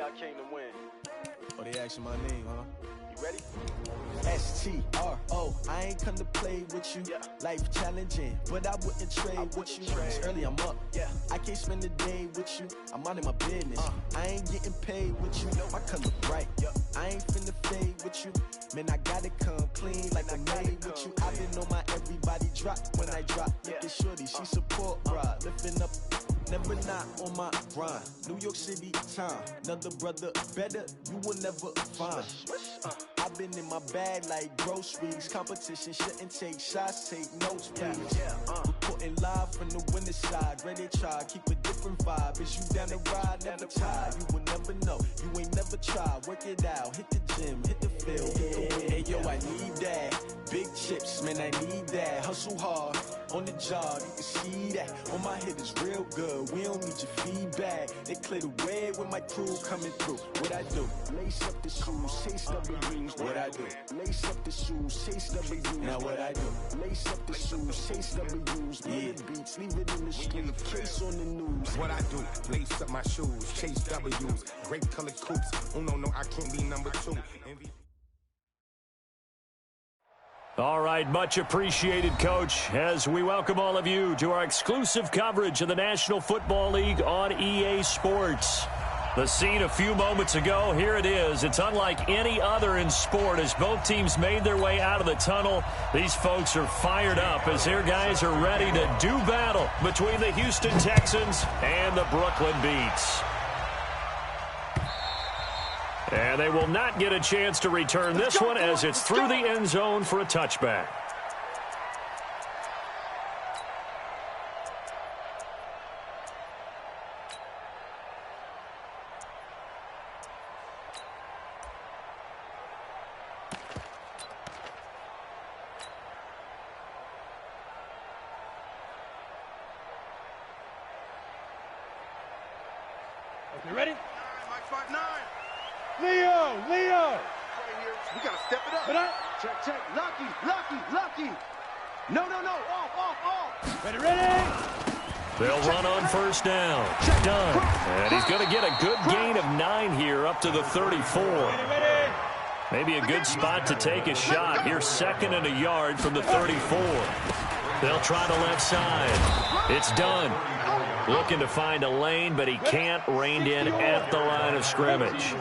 I came to win. Oh, they asking my name, huh? You ready? S-T-R-O, I ain't come to play with you. Yeah. Life challenging, but I wouldn't trade with you. It's early, I'm up. Yeah. I can't spend the day with you. I'm minding my business. I ain't getting paid with you. My color bright. I ain't finna fade with you. Man, I gotta come clean like I made with you. I've been on my everybody drop when I drop. Look at shorty, she support, bruh. Lifting up, never not on my grind. New York City time, another brother better, you will never find. I've been in my bag like groceries. Competition shouldn't take shots, take notes, please. Reporting live from the winter side. Ready to try, keep a different vibe. Is you down the ride, never tired. You will never know, you ain't never tried. Work it out, hit the gym, hit the field, hit the wind. Hey yo, I need that. Big chips, man, I need that. Hustle hard, on the job, you can see that. On my hit is real good, we don't need your feedback. They clear the way when my crew coming through. What I do? Lace up the shoes, chase W's. What I do? Lace up the shoes, chase W's. Now what I do? Lace up the shoes, chase W's. Yeah. Beats, leave it in the street, case on the news. What I do? Lace up my shoes, chase W's. Great colored coupes. Oh no, I can't be number 2. All right, much appreciated, Coach, as we welcome all of you to our exclusive coverage of the National Football League on EA Sports. The scene a few moments ago, here it is. It's unlike any other in sport as both teams made their way out of the tunnel. These folks are fired up as their guys are ready to do battle between the Houston Texans and the Brooklyn Beats. And they will not get a chance to return this one as it's through the end zone for a touchback. You ready? Mike 5'9". Leo! Right here. We gotta step it up. Check. Lucky. No. Off. Ready? They'll run on first down. Done. And he's going to get a good gain of 9 here up to the 34. Maybe a good spot to take a shot. Here, 2nd and a yard from the 34. They'll try the left side. It's done. Looking to find a lane, but he can't. Reined in at the line of scrimmage.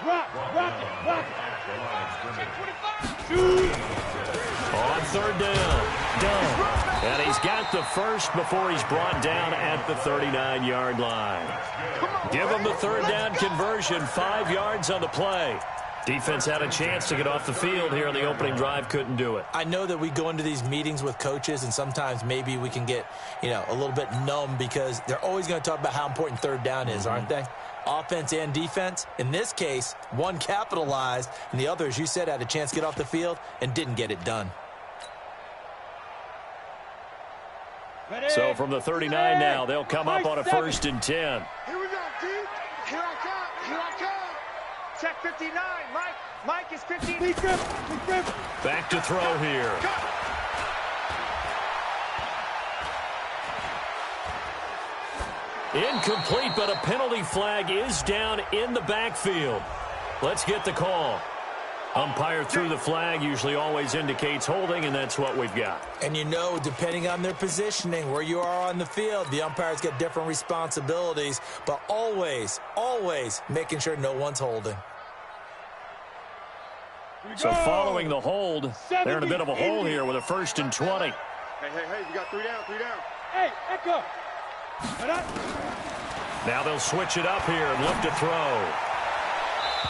Rock. On 3rd down. Done. And he's got the first before he's brought down at the 39-yard line. Give him the 3rd down conversion. 5 yards on the play. Defense had a chance to get off the field here on the opening drive. Couldn't do it. I know that we go into these meetings with coaches, and sometimes maybe we can get, a little bit numb because they're always going to talk about how important 3rd down is, aren't they? Offense and defense. In this case, one capitalized, and the other, as you said, had a chance to get off the field and didn't get it done. So from the 39 now, they'll come up on a 1st and 10. Here we go, D. Here I come. Check 59. Mike is 15. Back to throw here. Incomplete, but a penalty flag is down in the backfield. Let's get the call. Umpire threw the flag, usually always indicates holding, and that's what we've got. And depending on their positioning, where you are on the field, the umpires get different responsibilities, but always making sure no one's holding. So following the hold, they're in a bit of a hole here with a 1st and 20. Hey, we got 3 down. Hey, Echo. Now they'll switch it up here and look to throw.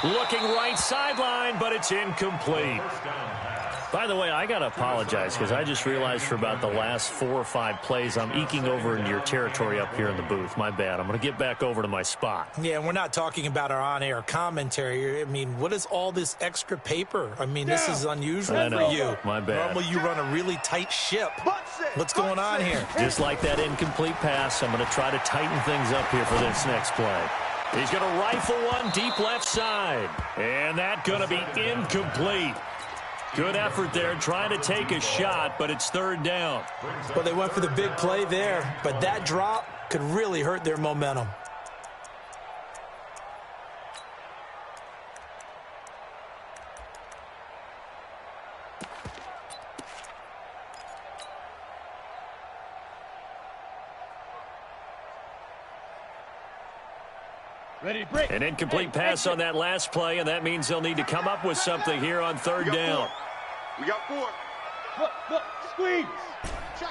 Looking right sideline, but it's incomplete. By the way, I got to apologize because I just realized for about the last 4 or 5 plays, I'm eking over into your territory up here in the booth. My bad. I'm going to get back over to my spot. Yeah, and we're not talking about our on-air commentary. What is all this extra paper? This is unusual for you. My bad. Normally you run a really tight ship. What's going on here? Just like that incomplete pass, I'm going to try to tighten things up here for this next play. He's going to rifle one deep left side. And that's going to be incomplete. Good effort there, trying to take a shot, but it's 3rd down. Well, they went for the big play there, but that drop could really hurt their momentum. Ready, break. An incomplete pass on that last play, and that means they'll need to come up with something here on third down. We got 4. Look, squeeze. Check.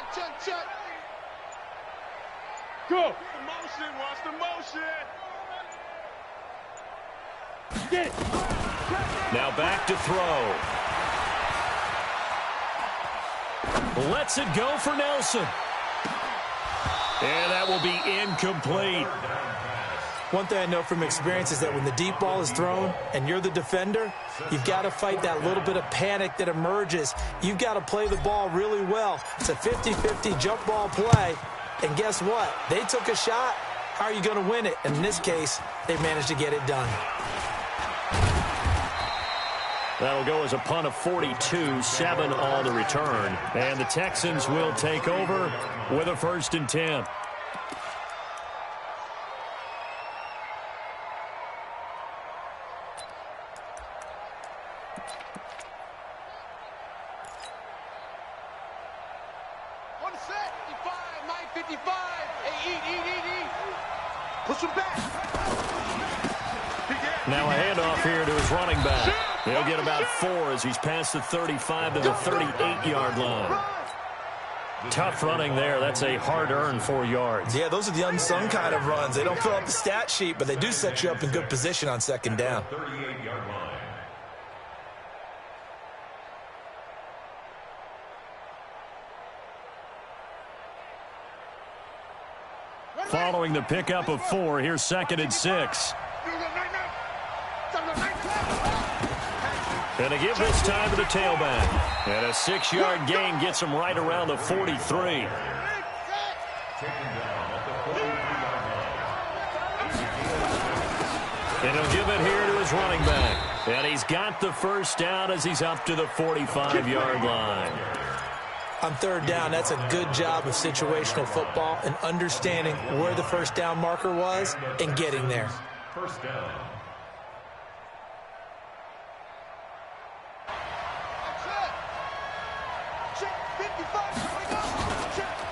Go. Watch the motion. Get it. Now back to throw. Lets it go for Nelson. And that will be incomplete. One thing I know from experience is that when the deep ball is thrown and you're the defender, you've got to fight that little bit of panic that emerges. You've got to play the ball really well. It's a 50-50 jump ball play. And guess what? They took a shot. How are you going to win it? And in this case, they managed to get it done. That'll go as a punt of 42, 7 on the return. And the Texans will take over with a 1st and 10. On the set. 55, Mike 55. Hey, eat. Push him back. Now a handoff here to his running back. He'll get about 4 as he's past the 35 to the 38-yard line. Tough running there. That's a hard-earned 4 yards. Yeah, those are the unsung kind of runs. They don't fill up the stat sheet, but they do set you up in good position on 2nd down. Following the pickup of 4, here's 2nd and 6. And to give this time to the tailback. And a 6-yard gain gets him right around the 43. And he'll give it here to his running back. And he's got the 1st down as he's up to the 45-yard line. On 3rd down, that's a good job of situational football and understanding where the 1st down marker was and getting there. 1st down.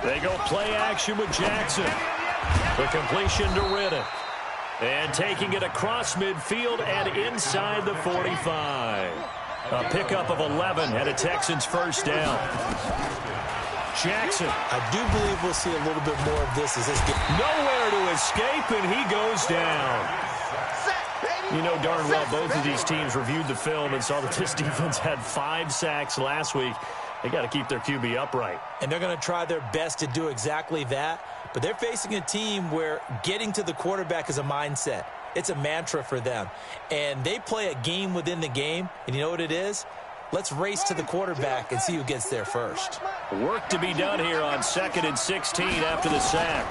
They go play action with Jackson. The completion to Riddick. And taking it across midfield and inside the 45. A pickup of 11 and a Texans 1st down. Jackson. I do believe we'll see a little bit more of this as this gets Nowhere to escape, and he goes down. You know darn well both of these teams reviewed the film and saw that this defense had 5 sacks last week. They got to keep their QB upright. And they're going to try their best to do exactly that. But they're facing a team where getting to the quarterback is a mindset. It's a mantra for them. And they play a game within the game. And you know what it is? Let's race to the quarterback and see who gets there first. Work to be done here on 2nd and 16 after the sack.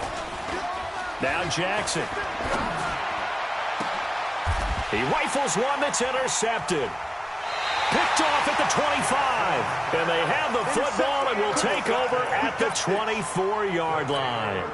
Now Jackson. He rifles one that's intercepted. Picked off at the 25. And they have the football and will take over at the 24-yard line.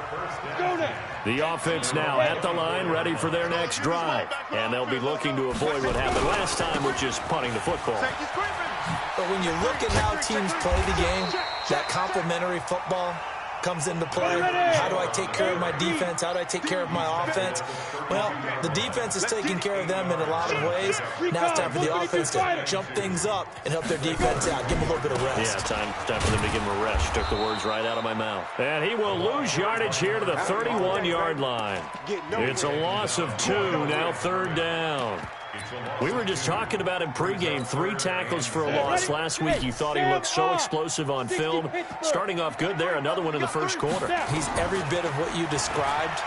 The offense now at the line, ready for their next drive. And they'll be looking to avoid what happened last time, which is punting the football. But when you look at how teams play the game, that complementary football comes into play. How do I take care of my defense? How do I take care of my offense? Well, the defense is taking care of them in a lot of ways. Now it's time for the offense to jump things up and help their defense out. Give them a little bit of rest. Yeah, time for them to give them a rest. Took the words right out of my mouth. And he will lose yardage here to the 31-yard line. It's a loss of 2, now 3rd down. We were just talking about him pregame. 3 tackles for a loss last week. You thought he looked so explosive on film. Starting off good there. Another one in the 1st quarter. He's every bit of what you described.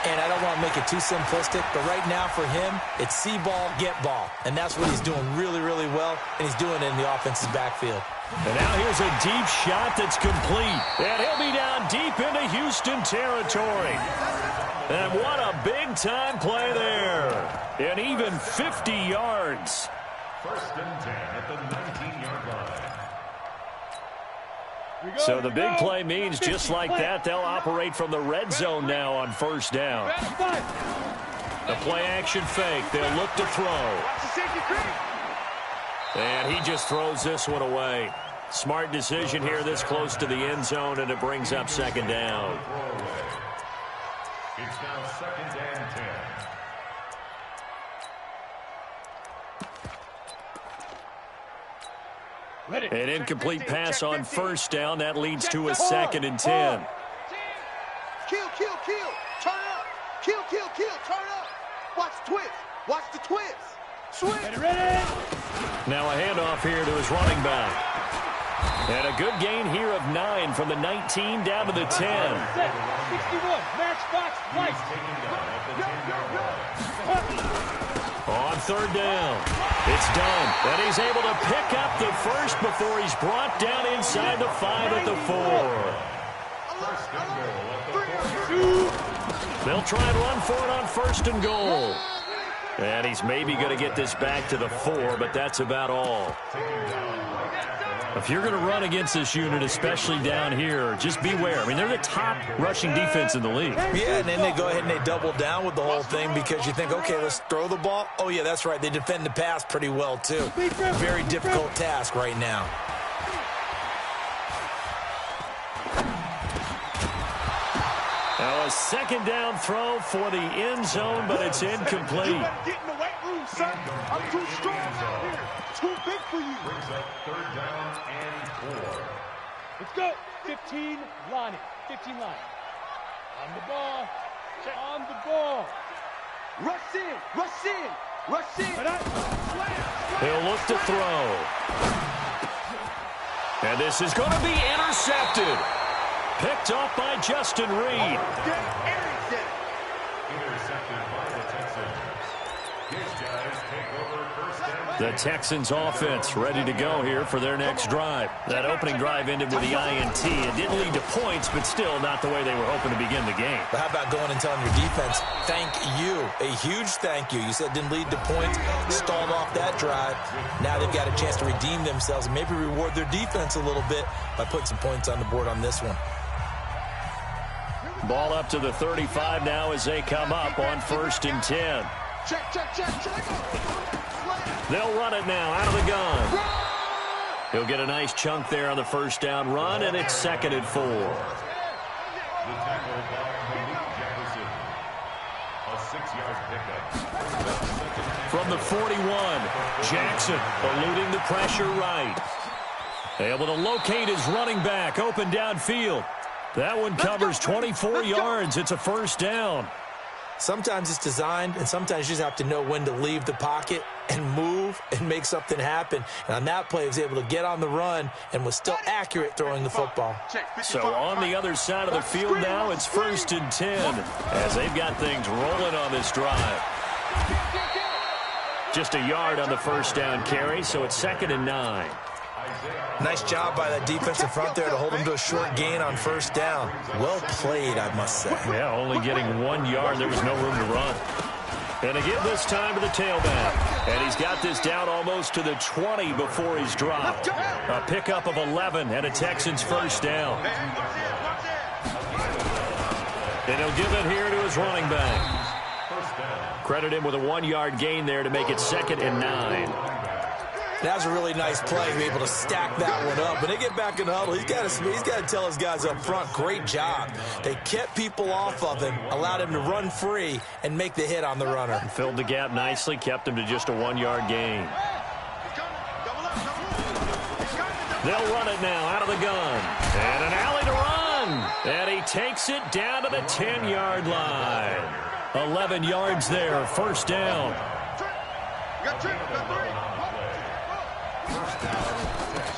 And I don't want to make it too simplistic, but right now for him, it's see ball, get ball. And that's what he's doing really, really well, and he's doing it in the offense's backfield. And now here's a deep shot that's complete. And he'll be down deep into Houston territory. And what a big-time play there. And even 50 yards. 1st and 10 at the 19-yard line. So the big play means just like that, they'll operate from the red zone now on 1st down. The play-action fake. They'll look to throw. And he just throws this one away. Smart decision here this close to the end zone, and it brings up 2nd down. It's now 2nd and 10. An incomplete pass on first down. That leads to a 2nd and 10. Kill. Turn up. Kill. Turn up. Watch the twist. Watch the twist. Switch. Ready. Now a handoff here to his running back. And a good gain here of 9 from the 19 down to the 10. 61. Matchbox right. On 3rd down. It's done. And he's able to pick up the first before he's brought down inside the 5 at the 4. They'll try and run for it on 1st and goal. And he's maybe going to get this back to the 4, but that's about all. If you're going to run against this unit, especially down here, just beware. I mean, they're the top rushing defense in the league. Yeah, and then they go ahead and they double down with the whole thing because you think, okay, let's throw the ball. Oh, yeah, that's right. They defend the pass pretty well, too. Very difficult task right now. Now a 2nd down throw for the end zone, but it's incomplete. You better get in the weight room, son. I'm too strong out here. Too big for you. Brings up 3rd down and 4. Let's go. 15, Lonnie. 15 line. On the ball. On the ball. Rush in. He'll look to throw. And this is going to be intercepted. Picked off by Justin Reed. Intercepted by the Texans. These guys take over 1st down. The Texans offense ready to go here for their next drive. That opening drive ended with the INT. It didn't lead to points, but still not the way they were hoping to begin the game. But how about going and telling your defense, thank you, a huge thank you. You said it didn't lead to points, stalled off that drive. Now they've got a chance to redeem themselves and maybe reward their defense a little bit by putting some points on the board on this one. Ball up to the 35 now as they come up on 1st and 10. Check. They'll run it now out of the gun. He'll get a nice chunk there on the 1st down run, and it's 2nd and 4. The tackle by Malik Jefferson. A 6-yard pickup. From the 41, Jackson eluding the pressure right. Able to locate his running back open downfield. That one covers 24 yards. It's a 1st down. Sometimes it's designed, and sometimes you just have to know when to leave the pocket and move and make something happen. And on that play, he was able to get on the run and was still accurate throwing the football. So on the other side of the field now, it's 1st and 10 as they've got things rolling on this drive. Just a yard on the 1st down carry, so it's 2nd and 9. Nice job by that defensive front there to hold him to a short gain on 1st down. Well played, I must say. Yeah, only getting 1 yard. There was no room to run. And again this time to the tailback. And he's got this down almost to the 20 before he's dropped. A pickup of 11 and a Texans 1st down. And he'll give it here to his running back. Credit him with a 1-yard gain there to make it 2nd and 9. That was a really nice play to be able to stack that one up. When they get back in the huddle, he's got to tell his guys up front, great job. They kept people off of him, allowed him to run free, and make the hit on the runner. And filled the gap nicely, kept him to just a 1-yard gain. They'll run it now out of the gun. And an alley to run. And he takes it down to the 10-yard line. 11 yards there, 1st down.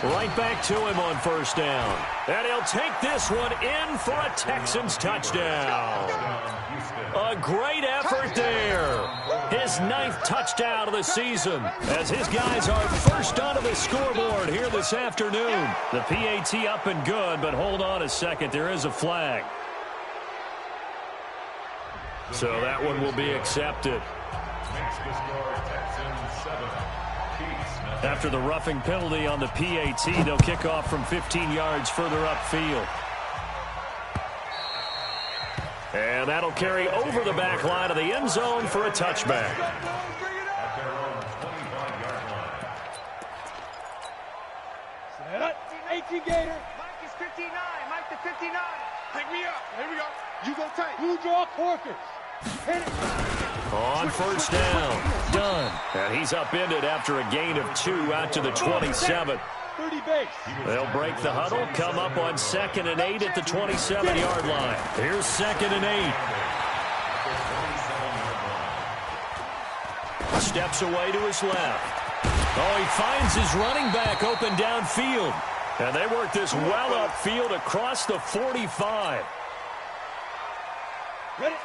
Right back to him on 1st down. And he'll take this one in for a Texans touchdown. A great effort there. His 9th touchdown of the season as his guys are first onto the scoreboard here this afternoon. The PAT up and good, but hold on a second. There is a flag. So that one will be accepted. After the roughing penalty on the PAT, they'll kick off from 15 yards further upfield. And that'll carry over the back line of the end zone for a touchback. 18 Gator. Mike is 59. Mike to 59. Pick me up. Here we go. You go tight. You draw Corkers. Hit it. On 1st down. Done. And he's upended after a gain of 2 out to the 27. They'll break the huddle, come up on 2nd and 8 at the 27-yard line. Here's 2nd and 8. Steps away to his left. Oh, he finds his running back open downfield. And they work this well upfield across the 45. Ready?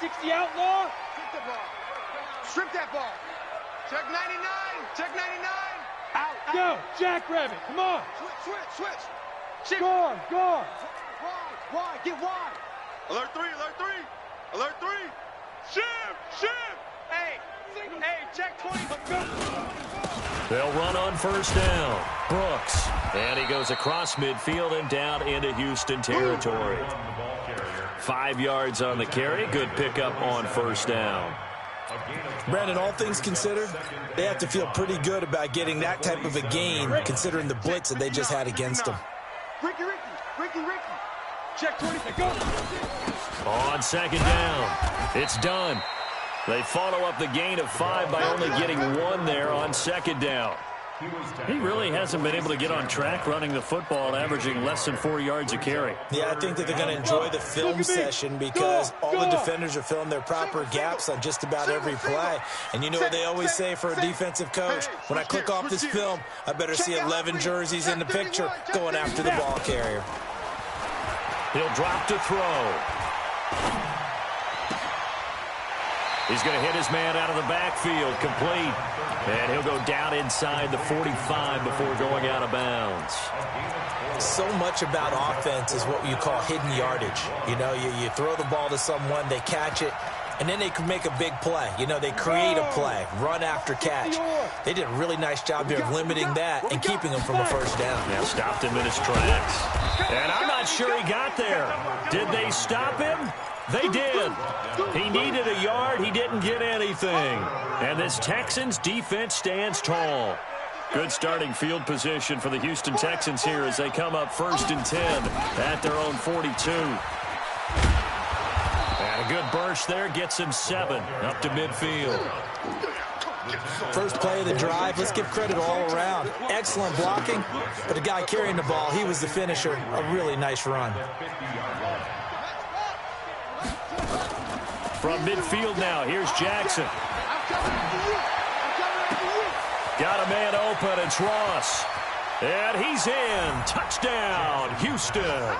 60 outlaw. Strip the ball. Strip that ball. Check 99. Check 99. Out. Go. Jackrabbit. Come on. Switch. Shift. Guard. Wide. Get wide. Alert 3. Alert 3. Shift. Hey, check 20. They'll run on 1st down. Brooks. And he goes across midfield and down into Houston territory. 5 yards on the carry. Good pickup on 1st down. Brandon, all things considered, they have to feel pretty good about getting that type of a gain, considering the blitz that they just had against them. Ricky. Check 20. Go. On 2nd down. It's done. They follow up the gain of 5 by only getting 1 there on 2nd down. He really hasn't been able to get on track running the football, averaging less than 4 yards a carry. Yeah, I think that they're going to enjoy the film session because all the defenders are filling their proper gaps on just about every play. And you know what they always say for a defensive coach? When I click off this film, I better see 11 jerseys in the picture going after the ball carrier. He'll drop to throw. He's going to hit his man out of the backfield, complete. And he'll go down inside the 45 before going out of bounds. So much about offense is what you call hidden yardage. You know, you throw the ball to someone, they catch it, and then they can make a big play. You know, they create a play, run after catch. They did a really nice job here of limiting that and keeping them from a 1st down. Yeah, stopped him in his tracks. And I'm not sure he got there. Did they stop him? They did. He needed a yard. He didn't get anything. And this Texans defense stands tall. Good starting field position for the Houston Texans here as they come up 1st and 10 at their own 42. And a good burst there gets him 7 up to midfield. First play of the drive, let's give credit all around. Excellent blocking, but the guy carrying the ball, he was the finisher. A really nice run. From midfield now, here's Jackson. Got a man open, it's Ross. And he's in. Touchdown, Houston.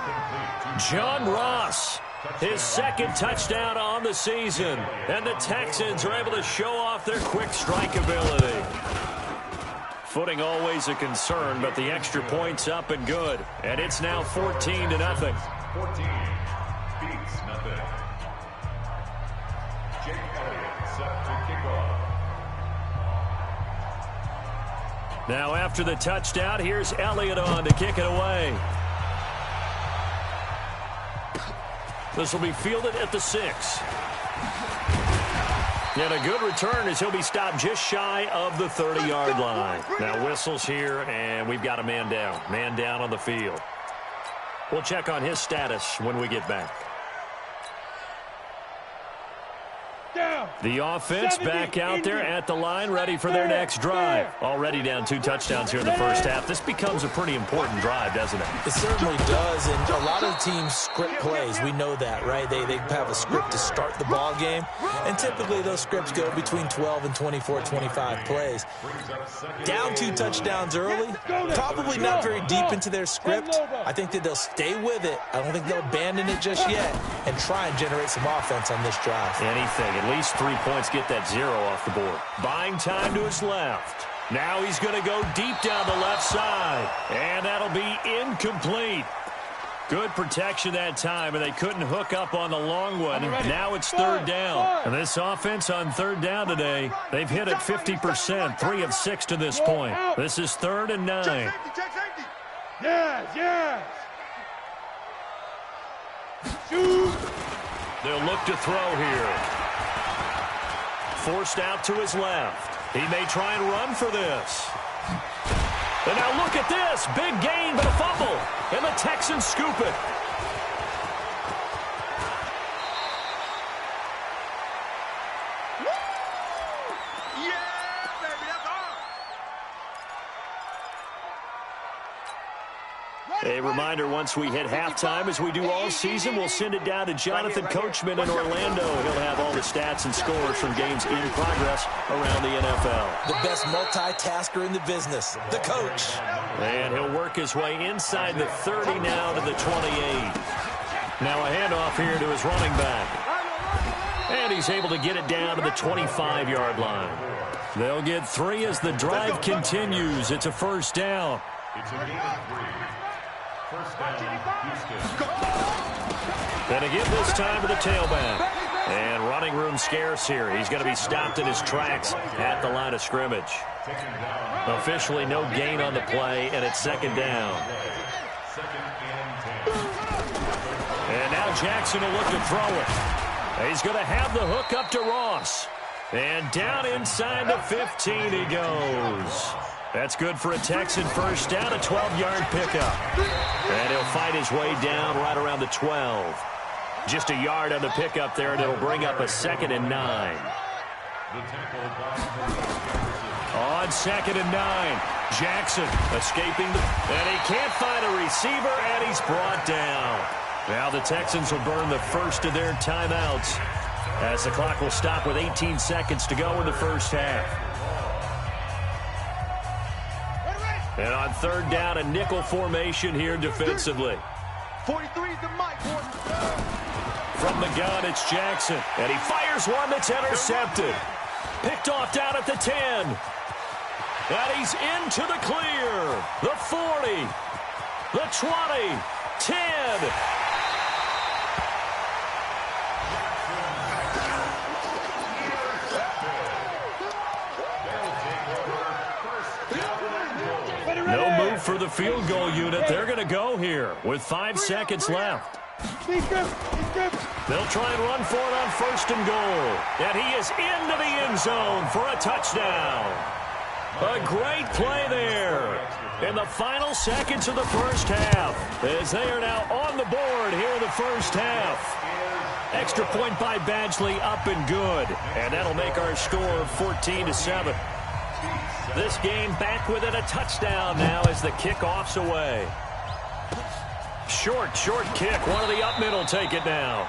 John Ross, his 2nd touchdown on the season. And the Texans are able to show off their quick strike ability. Footing always a concern, but the extra point's up and good. And it's now 14-0. 14 beats nothing. Now after the touchdown, here's Elliott on to kick it away. This will be fielded at the 6. And a good return as he'll be stopped just shy of the 30-yard line. Now whistles here, and we've got a man down. Man down on the field. We'll check on his status when we get back. The offense back out there at the line, ready for their next drive. Already down 2 touchdowns here in the 1st half. This becomes a pretty important drive, doesn't it? It certainly does, and a lot of teams script plays. We know that, right? They have a script to start the ball game, and typically those scripts go between 12 and 24, 25 plays. Down 2 touchdowns early, probably not very deep into their script. I think that they'll stay with it. I don't think they'll abandon it just yet and try and generate some offense on this drive. Anything. At least 3 points, get that 0 off the board. Buying time to his left. Now he's going to go deep down the left side. And that'll be incomplete. Good protection that time, and they couldn't hook up on the long one. Now it's 3rd down. And this offense on 3rd down today, they've hit it 50%, 3 of 6 to this point. This is 3rd and 9. Yes. Shoot. They'll look to throw here. Forced out to his left. He may try and run for this. And now look at this. Big gain, but a fumble. And the Texans scoop it. A reminder, once we hit halftime, as we do all season, we'll send it down to Jonathan Coachman in Orlando. He'll have all the stats and scores from games in progress around the NFL. The best multitasker in the business, the coach. And he'll work his way inside the 30 now to the 28. Now a handoff here to his running back. And he's able to get it down to the 25-yard line. They'll get 3 as the drive continues. It's a first down. It's a gain of 3. First down, Houston. And again this time to the tailback. And running room scarce here. He's going to be stopped in his tracks at the line of scrimmage. Officially no gain on the play, and it's second down. Second and 10. And now Jackson will look to throw it. He's going to have the hook up to Ross. And down inside the 15 he goes. That's good for a Texan first down, a 12-yard pickup. And he'll fight his way down right around the 12. Just a yard on the pickup there, and it'll bring up a 2nd and 9. On 2nd and 9, Jackson escaping, and he can't find a receiver, and he's brought down. Now the Texans will burn the first of their timeouts as the clock will stop with 18 seconds to go in the first half. And on third down, a nickel formation here defensively. 43 is the mic. From the gun, it's Jackson. And he fires one that's intercepted. Picked off down at the 10. And he's into the clear. The 40. The 20. 10. No move for the field goal unit. They're going to go here with 5 seconds left. They'll try and run for it on 1st and goal. And he is into the end zone for a touchdown. A great play there in the final seconds of the first half, as they are now on the board here in the first half. Extra point by Badgley, up and good. And that'll make our score 14-7. This game back within a touchdown now as the kickoff's away. Short kick. One of the up middle take it now.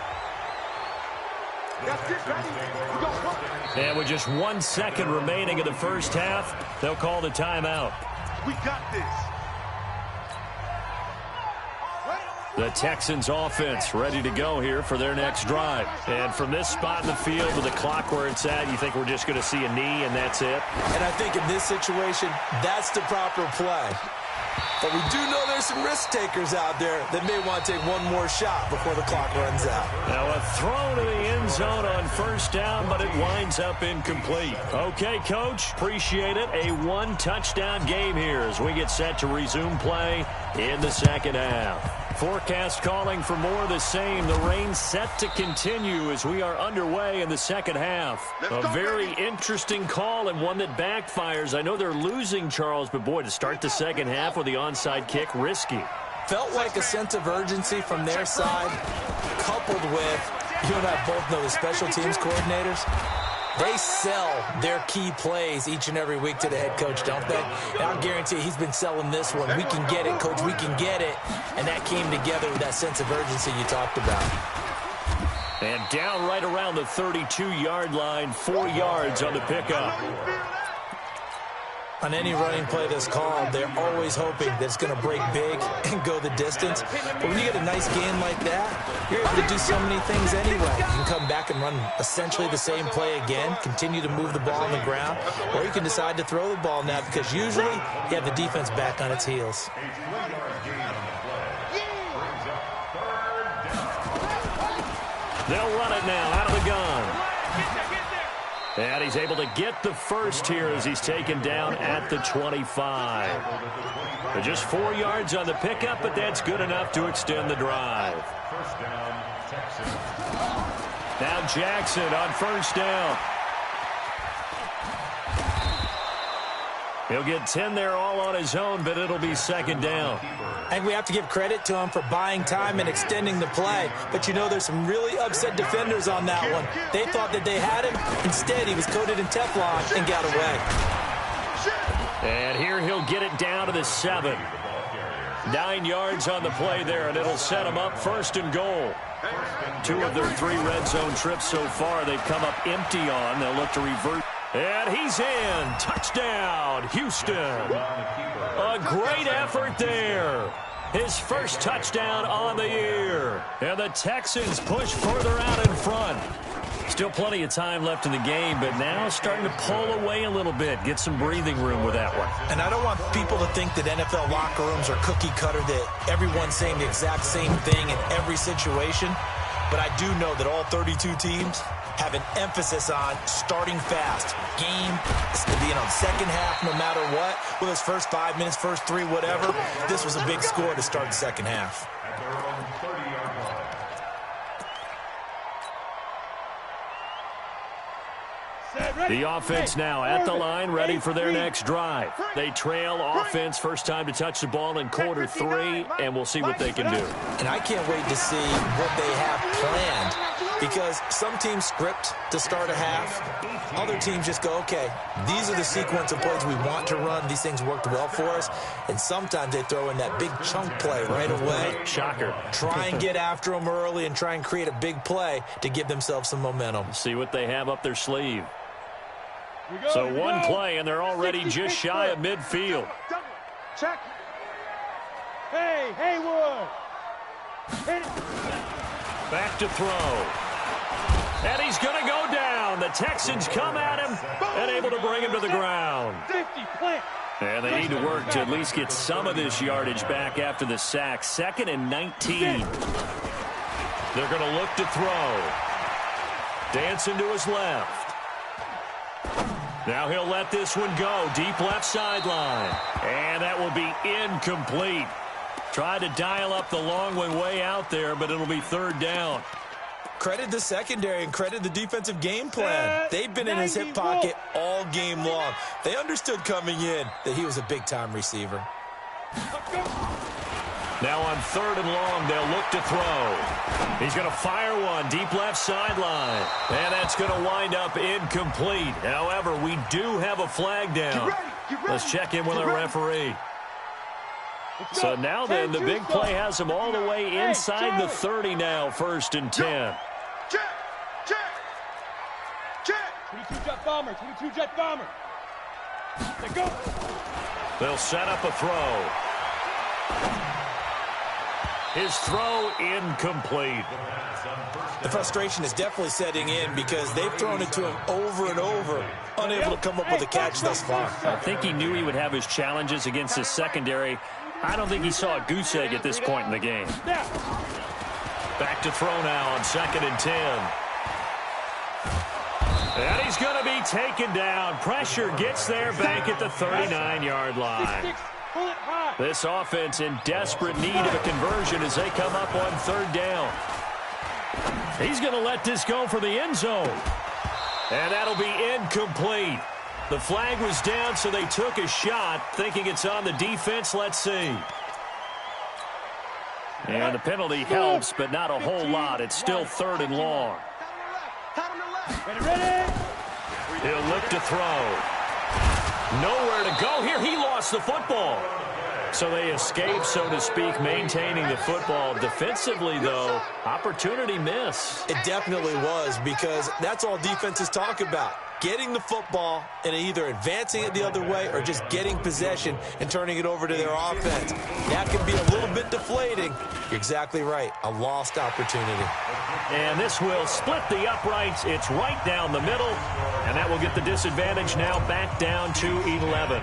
And with just 1 second remaining in the first half, they'll call the timeout. We got this. The Texans offense ready to go here for their next drive. And from this spot in the field with the clock where it's at, you think we're just going to see a knee and that's it? And I think in this situation, that's the proper play. But we do know there's some risk takers out there that may want to take one more shot before the clock runs out. Now a throw to the end zone on first down, but it winds up incomplete. Okay, Coach, appreciate it. A 1-touchdown game here as we get set to resume play in the second half. Forecast calling for more of the same. The rain set to continue as we are underway in the second half. A very interesting call and one that backfires. I know they're losing, Charles, but boy, to start the second half with the onside kick, risky. Felt like a sense of urgency from their side, coupled with, you and I both know the special teams coordinators. They sell their key plays each and every week to the head coach, don't they? And I'll guarantee he's been selling this one. We can get it, coach, we can get it. And that came together with that sense of urgency you talked about. And down right around the 32-yard line, 4 yards on the pickup. On any running play that's called, they're always hoping that it's going to break big and go the distance. But when you get a nice gain like that, you're able to do so many things anyway. You can come back and run essentially the same play again, continue to move the ball on the ground, or you can decide to throw the ball now because usually you have the defense back on its heels. They'll run it now out of the gun. And he's able to get the first here as he's taken down at the 25. But just 4 yards on the pickup, but that's good enough to extend the drive. First down, Texans. Now Jackson on first down. He'll get 10 there all on his own, but it'll be second down. I think we have to give credit to him for buying time and extending the play. But you know there's some really upset defenders on that one. They thought that they had him. Instead, he was coated in Teflon and got away. And here he'll get it down to the 7. 9 yards on the play there, and it'll set them up 1st and goal. 2 of their 3 red zone trips so far they've come up empty on. They'll look to revert. And he's in. Touchdown, Houston. A great effort there. His first touchdown on the year. And the Texans push further out in front. Still plenty of time left in the game, but now starting to pull away a little bit. Get some breathing room with that one. And I don't want people to think that NFL locker rooms are cookie cutter, that everyone's saying the exact same thing in every situation. But I do know that all 32 teams have an emphasis on starting fast. Game, second half, no matter what. Whether it's first 5 minutes, first 3, whatever. This was a big score to start the second half. The offense now at the line, ready for their next drive. They trail offense, first time to touch the ball in quarter 3, and we'll see what they can do. And I can't wait to see what they have planned, because some teams script to start a half. Other teams just go, okay, these are the sequence of plays we want to run. These things worked well for us. And sometimes they throw in that big chunk play right away. Shocker. Try and get after them early and try and create a big play to give themselves some momentum. See what they have up their sleeve. So one play, and they're already just shy of midfield. Check. Hey, Haywood. Back to throw. And he's going to go down. The Texans come at him and able to bring him to the ground. 50, plant. And they need to work to at least get some of this yardage back after the sack. 2nd and 19. They're going to look to throw. Dancing to his left. Now he'll let this one go. Deep left sideline. And that will be incomplete. Tried to dial up the long one way out there, but it'll be 3rd down. Credit the secondary and credit the defensive game plan. They've been in his hip pocket all game long. They understood coming in that he was a big-time receiver. Now on 3rd and long, they'll look to throw. He's going to fire one deep left sideline. And that's going to wind up incomplete. However, we do have a flag down. Let's check in with our referee. So now then, the big play has him all the way inside the 30 now, 1st and 10. Check. 22 jet bomber. 22 jet bomber. They go. They'll set up a throw. His throw incomplete. The frustration is definitely setting in because they've thrown it to him over and over, unable to come up with a catch thus far. I think he knew he would have his challenges against his secondary. I don't think he saw a goose egg at this point in the game. Back to throw now on 2nd and 10. And he's going to be taken down. Pressure gets there back at the 39-yard line. This offense in desperate need of a conversion as they come up on 3rd down. He's going to let this go for the end zone. And that'll be incomplete. The flag was down, so they took a shot, thinking it's on the defense. Let's see. And the penalty helps, but not a whole lot. It's still 3rd and long. Ready? He'll look to throw. Nowhere to go here. He lost the football. So they escape, so to speak, maintaining the football. Defensively, though, opportunity miss. It definitely was, because that's all defenses talk about. Getting the football and either advancing it the other way or just getting possession and turning it over to their offense. That can be a little bit deflating. You're exactly right. A lost opportunity. And this will split the uprights. It's right down the middle. And that will get the disadvantage now back down to 11.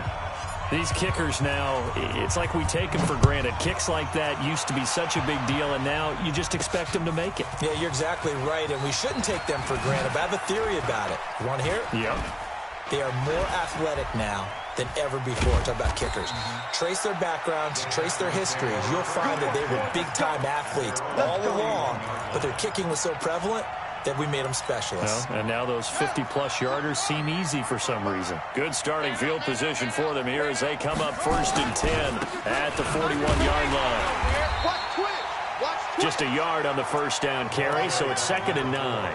These kickers now, it's like we take them for granted. Kicks like that used to be such a big deal, and now you just expect them to make it. Yeah, you're exactly right, and we shouldn't take them for granted. But I have a theory about it. You want to hear it? Yep. They are more athletic now than ever before. Talk about kickers. Trace their backgrounds, trace their histories. You'll find that they were big-time athletes all along, but their kicking was so prevalent that we made them specialists. Well, and now those 50-plus yarders seem easy for some reason. Good starting field position for them here as they come up 1st and 10 at the 41-yard line. Just a yard on the 1st down carry, so it's 2nd and 9.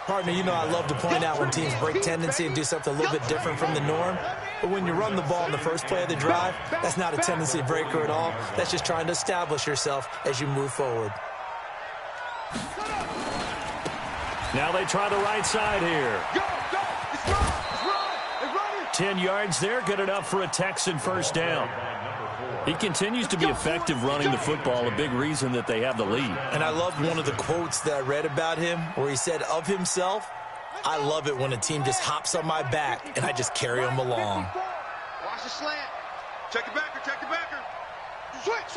Partner, you know I love to point out when teams break tendency and do something a little bit different from the norm. But when you run the ball in the first play of the drive, that's not a tendency breaker at all. That's just trying to establish yourself as you move forward. Now they try the right side here. Go! It's run! 10 yards there, good enough for a Texan first down. He continues to be effective running the football, a big reason that they have the lead. And I loved one of the quotes that I read about him where he said of himself, I love it when a team just hops on my back and I just carry them along. Watch the slant. Check it backer. Switch.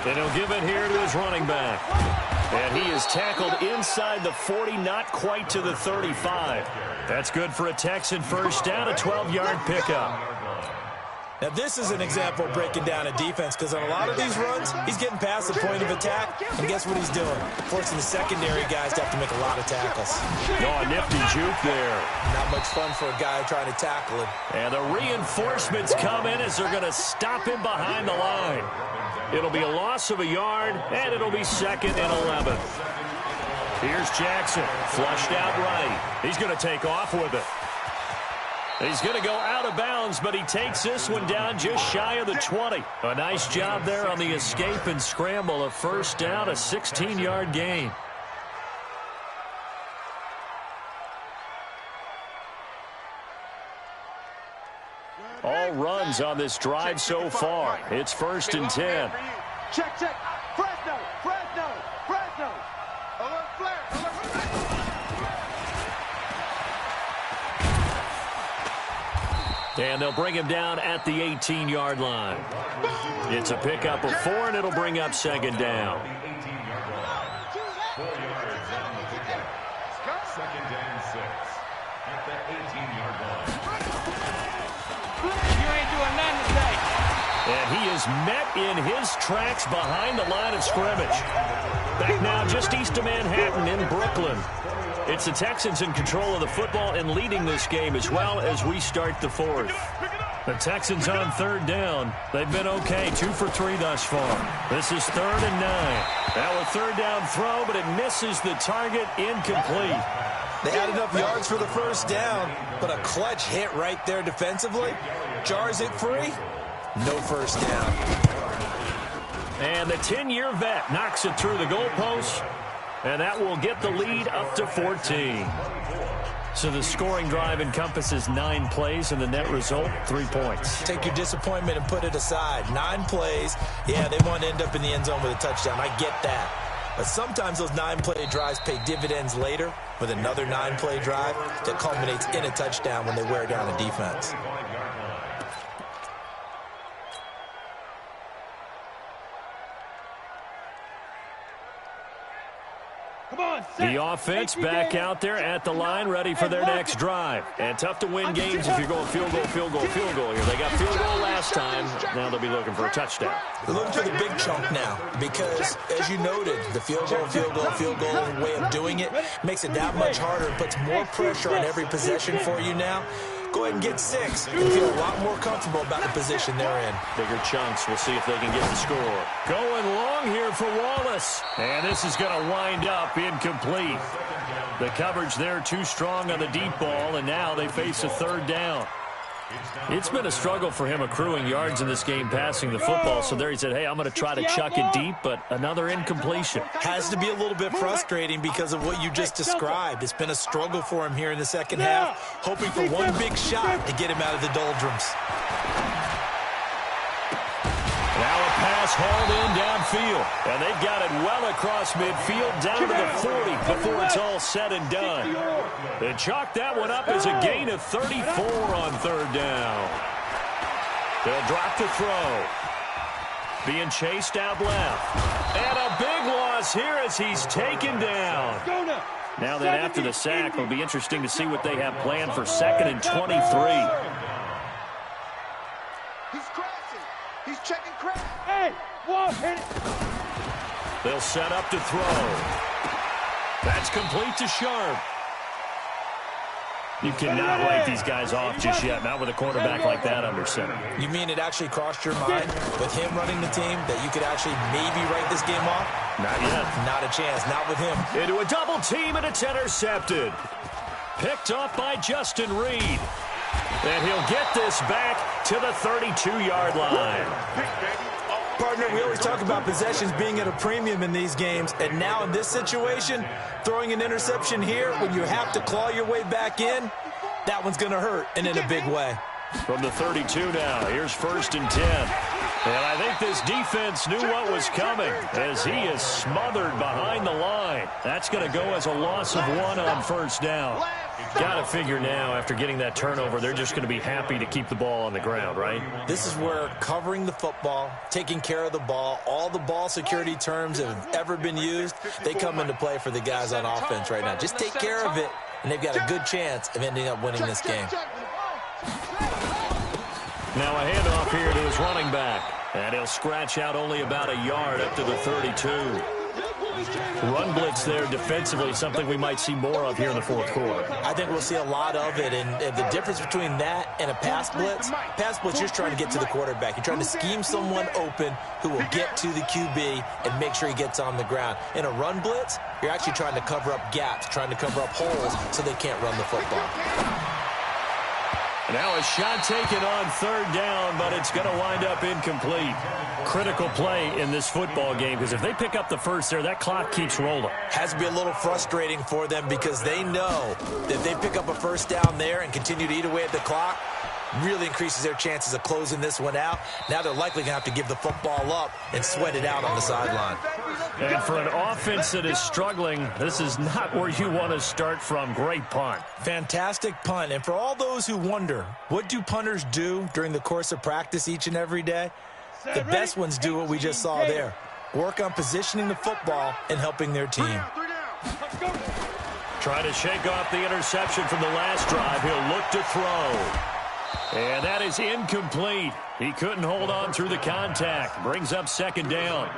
And he'll give it here to his running back. And he is tackled inside the 40, not quite to the 35. That's good for a Texan first down, a 12-yard pickup. Now, this is an example of breaking down a defense because on a lot of these runs, he's getting past the point of attack, and guess what he's doing? Forcing the secondary guys to have to make a lot of tackles. Oh, a nifty juke there. Not much fun for a guy trying to tackle him. And the reinforcements come in as they're going to stop him behind the line. It'll be a loss of a yard, and it'll be 2nd and 11. Here's Jackson, flushed out right. He's going to take off with it. He's going to go out of bounds, but he takes this one down just shy of the 20. A nice job there on the escape and scramble. A first down, a 16-yard gain. All runs on this drive so far. It's 1st and 10. Check. Fresno. Alert flare. And they'll bring him down at the 18-yard line. It's a pickup of 4, and it'll bring up 2nd down. 4 yards on the pickup. 2nd and 6 at the 18-yard line. You ain't doing nothing today. And he is met in his tracks behind the line of scrimmage. Back now just east of Manhattan in Brooklyn. It's the Texans in control of the football and leading this game as well as we start the 4th. The Texans on 3rd down. They've been okay, 2 for 3 thus far. This is 3rd and 9. Now a 3rd down throw, but it misses the target, incomplete. They had enough yards for the first down, but a clutch hit right there defensively. Jars it free. No first down. And the 10-year vet knocks it through the goalpost. And that will get the lead up to 14. So the scoring drive encompasses 9 plays, and the net result, 3 points. Take your disappointment and put it aside. 9 plays. Yeah, they want to end up in the end zone with a touchdown. I get that. But sometimes those 9-play drives pay dividends later with another 9-play drive that culminates in a touchdown when they wear down a defense. The offense back out there at the line, ready for their next drive. And tough to win games if you're going field goal here. They got field goal last time. Now they'll be looking for a touchdown. They're looking for the big chunk now because, as you noted, the field goal way of doing it makes it that much harder. It puts more pressure on every possession for you now. Go ahead and get 6 and feel a lot more comfortable about the position they're in. Bigger chunks. We'll see if they can get the score. Going long here for Wallace. And this is going to wind up incomplete. The coverage there too strong on the deep ball, and now they face a 3rd down. It's been a struggle for him accruing yards in this game passing the football. So there he said, hey, I'm going to try to chuck it deep, but another incompletion. Has to be a little bit frustrating because of what you just described. It's been a struggle for him here in the second half, hoping for one big shot to get him out of the doldrums. Now a pass hauled in downfield, and they've got it well across midfield down to the 40 before it's all said and done. They chalk that one up as a gain of 34 on 3rd down. They'll drop to throw. Being chased out left. And a big loss here as he's taken down. Now then after the sack, it'll be interesting to see what they have planned for 2nd and 23. He's crashing. He's checking crash. Hey, walk, hit it. They'll set up to throw. That's complete to Sharp. You cannot write these guys off just yet, not with a quarterback like that under center. You mean it actually crossed your mind with him running the team that you could actually maybe write this game off? Not yet. Not a chance, not with him. Into a double team, and it's intercepted. Picked off by Justin Reed. And he'll get this back to the 32-yard line. Partner, we always talk about possessions being at a premium in these games, and now in this situation, throwing an interception here when you have to claw your way back in, that one's going to hurt, and in a big way. From the 32 now, here's 1st and 10. And I think this defense knew what was coming as he is smothered behind the line. That's going to go as a loss of 1 on 1st down. Got to figure now, after getting that turnover, they're just going to be happy to keep the ball on the ground, right? This is where covering the football, taking care of the ball, all the ball security terms that have ever been used, they come into play for the guys on offense right now. Just take care of it, and they've got a good chance of ending up winning this game. Now a handoff here to his running back. And he'll scratch out only about a yard up to the 32. Run blitz there defensively, something we might see more of here in the 4th quarter. I think we'll see a lot of it, and the difference between that and a pass blitz, you're just trying to get to the quarterback. You're trying to scheme someone open who will get to the QB and make sure he gets on the ground. In a run blitz, you're actually trying to cover up gaps, trying to cover up holes so they can't run the football. Now a shot taken on 3rd down, but it's going to wind up incomplete. Critical play in this football game, because if they pick up the first there, that clock keeps rolling. Has to be a little frustrating for them because they know that if they pick up a 1st down there and continue to eat away at the clock, really increases their chances of closing this one out. Now they're likely going to have to give the football up and sweat it out on the sideline. And for an offense that is struggling, this is not where you want to start from. Great punt. Fantastic punt. And for all those who wonder, what do punters do during the course of practice each and every day? The best ones do what we just saw there. Work on positioning the football and helping their team. Try to shake off the interception from the last drive. He'll look to throw. And that is incomplete. He couldn't hold on through the contact. Brings up 2nd down.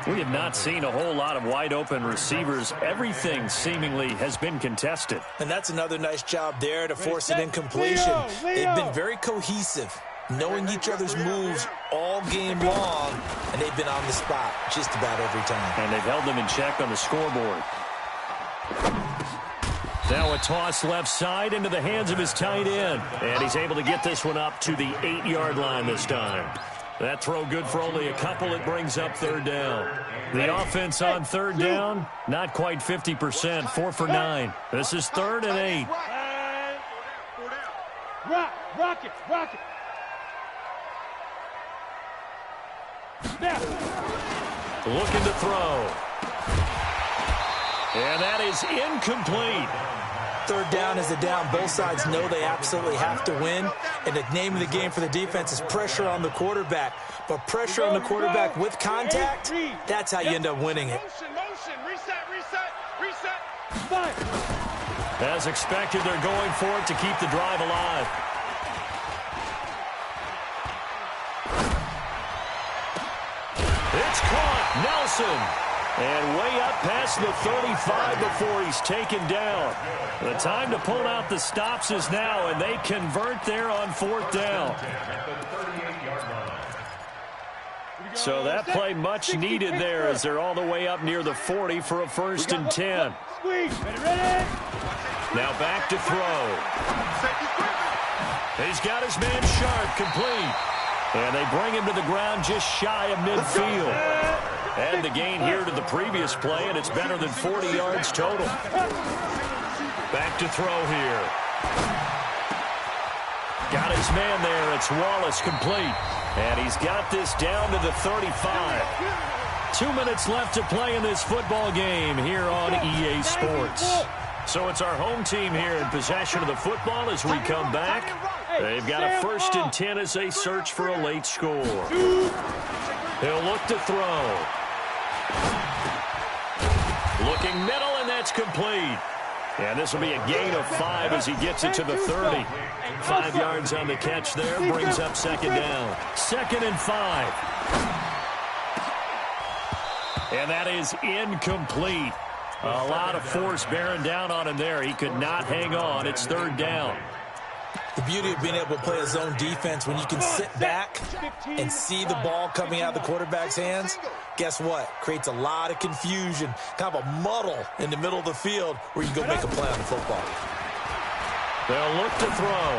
We have not seen a whole lot of wide-open receivers. Everything seemingly has been contested. And that's another nice job there to force an incompletion. They've been very cohesive, knowing each other's moves all game long, and they've been on the spot just about every time. And they've held them in check on the scoreboard. Now a toss left side into the hands of his tight end. And he's able to get this one up to the 8-yard line this time. That throw good for only a couple. It brings up 3rd down. The offense on 3rd down, not quite 50%, 4 for 9. This is 3rd and 8. Rock it. Looking to throw. And that is incomplete. 3rd down is a down. Both sides know they absolutely have to win. And the name of the game for the defense is pressure on the quarterback. But pressure on the quarterback with contact, that's how you end up winning it. Reset. As expected, they're going for it to keep the drive alive. It's caught. Nelson. And way up past the 35 before he's taken down. The time to pull out the stops is now, and they convert there on 4th down. So that play much needed there as they're all the way up near the 40 for a 1st and 10. Now back to throw. He's got his man Sharp complete. And they bring him to the ground just shy of midfield. And the gain here to the previous play, and it's better than 40 yards total. Back to throw here. Got his man there. It's Wallace complete. And he's got this down to the 35. 2 minutes left to play in this football game here on EA Sports. So it's our home team here in possession of the football as we come back. They've got a 1st and 10 as they search for a late score. He'll look to throw. Looking middle, and that's complete. And this will be a gain of 5 as he gets it to the 30. 5 yards on the catch there, brings up 2nd down. 2nd and 5. And that is incomplete. A lot of force bearing down on him there. He could not hang on. It's third down. The beauty of being able to play a zone defense when you can sit back and see the ball coming out of the quarterback's hands, guess what? Creates a lot of confusion, kind of a muddle in the middle of the field where you go make a play on the football. They'll look to throw.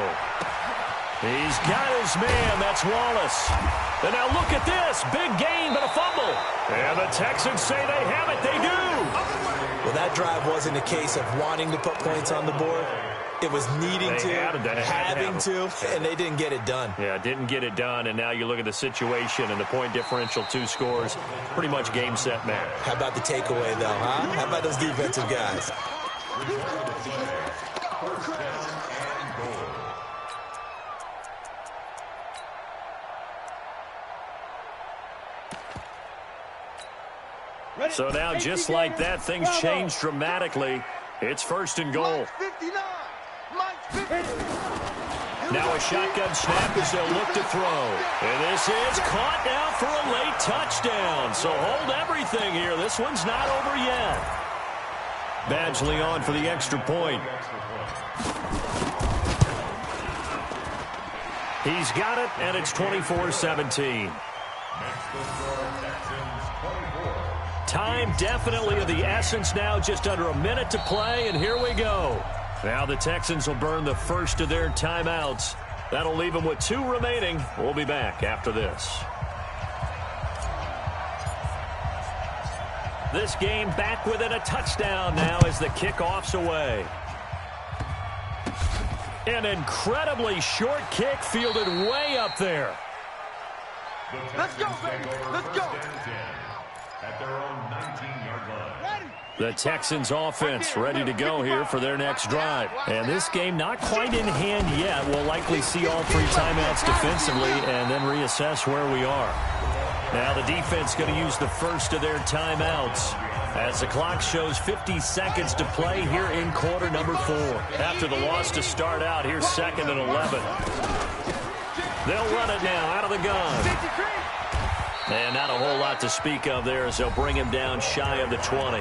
He's got his man. That's Wallace. And now look at this. Big gain, but a fumble. And the Texans say they have it. They do. Well, that drive wasn't a case of wanting to put points on the board. It was needing to, having to, and they didn't get it done. Yeah, didn't get it done, and now you look at the situation and the point differential, 2 scores, pretty much game, set, match. How about the takeaway, though, huh? How about those defensive guys? So now, just like that, things change dramatically. It's first and goal. Now a shotgun snap as they'll look to throw. And this is caught now for a late touchdown. So hold everything here. This one's not over yet. Badgley on for the extra point. He's got it, and it's 24-17. Time definitely of the essence now, just under a minute to play, and here we go. Now the Texans will burn the first of their timeouts. That'll leave them with 2 remaining. We'll be back after this. This game back within a touchdown now as the kickoff's away. An incredibly short kick fielded way up there. Let's go, baby. Let's go. At their own 19-yard line. The Texans offense ready to go here for their next drive. And this game not quite in hand yet. We'll likely see all 3 timeouts defensively and then reassess where we are. Now the defense going to use the first of their timeouts as the clock shows 50 seconds to play here in quarter number 4. After the loss to start out, here's 2nd and 11. They'll run it now out of the gun. And not a whole lot to speak of there as they'll bring him down shy of the 20.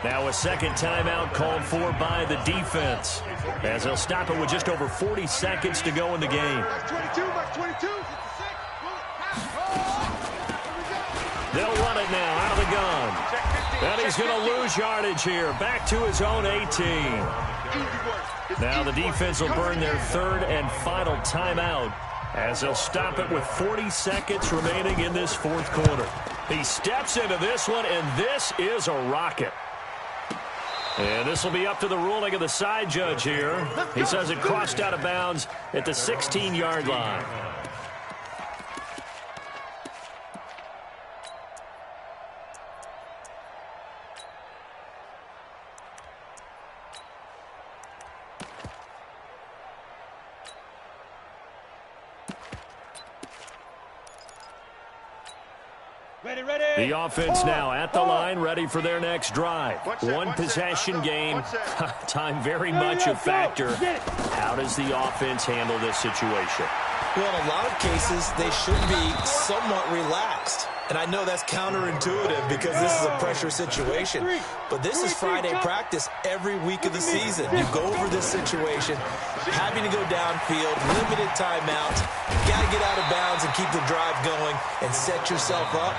Now a second timeout called for by the defense as they'll stop it with just over 40 seconds to go in the game. They'll run it now out of the gun. And he's going to lose yardage here. Back to his own 18. Now the defense will burn their 3rd and final timeout as they'll stop it with 40 seconds remaining in this 4th quarter. He steps into this one, and this is a rocket. And this will be up to the ruling of the side judge here. He says it crossed out of bounds at the 16-yard line. The offense now at the line, ready for their next drive. One possession game. Time very much a factor. How does the offense handle this situation? Well, in a lot of cases, they should be somewhat relaxed. And I know that's counterintuitive because this is a pressure situation. But this is Friday practice every week of the season. You go over this situation, having to go downfield, limited timeouts. You got to get out of bounds and keep the drive going and set yourself up.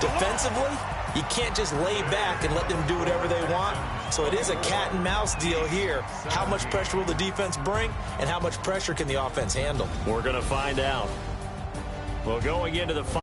Defensively, you can't just lay back and let them do whatever they want. So it is a cat and mouse deal here. How much pressure will the defense bring, and how much pressure can the offense handle? We're going to find out. Well, going into the